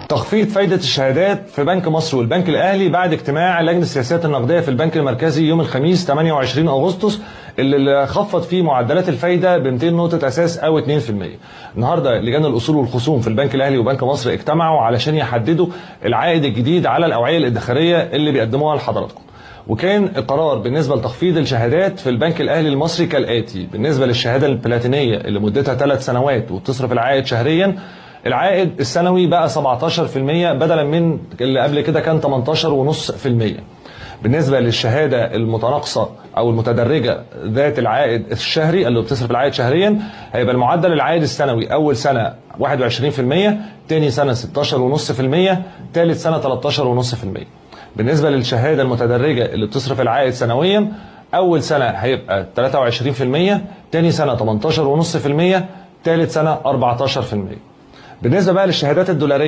تخفيض فايدة الشهادات في بنك مصر والبنك الأهلي بعد اجتماع لجنة السياسات النقدية في البنك المركزي يوم الخميس 28 أغسطس اللي خفض فيه معدلات الفايدة ب 200 نقطة أساس أو 2%. النهارده لجان الأصول والخصوم في البنك الأهلي وبنك مصر اجتمعوا علشان يحددوا العائد الجديد على الأوعية الادخارية اللي بيقدموها لحضراتكم. وكان القرار بالنسبة لتخفيض الشهادات في البنك الأهلي المصري كالآتي: بالنسبة للشهادة البلاتينية اللي مدتها 3 سنوات وبتصرف العائد شهريا، العائد السنوي بقى 17% بدلا من اللي قبل كده كان 18.5%. بالنسبة للشهادة المتناقصة أو المتدرجة ذات العائد الشهري اللي بتصرف العائد شهريا، هيبقى المعدل العائد السنوي أول سنة 21%، تاني سنة 16.5%، تالت سنة 13.5%. بالنسبة للشهادة المتدرجة اللي بتصرف العائد سنويا، أول سنة هيبقى 23%، تاني سنة 18.5%، تالت سنة 14%. بالنسبة بقى للشهادات الدولارية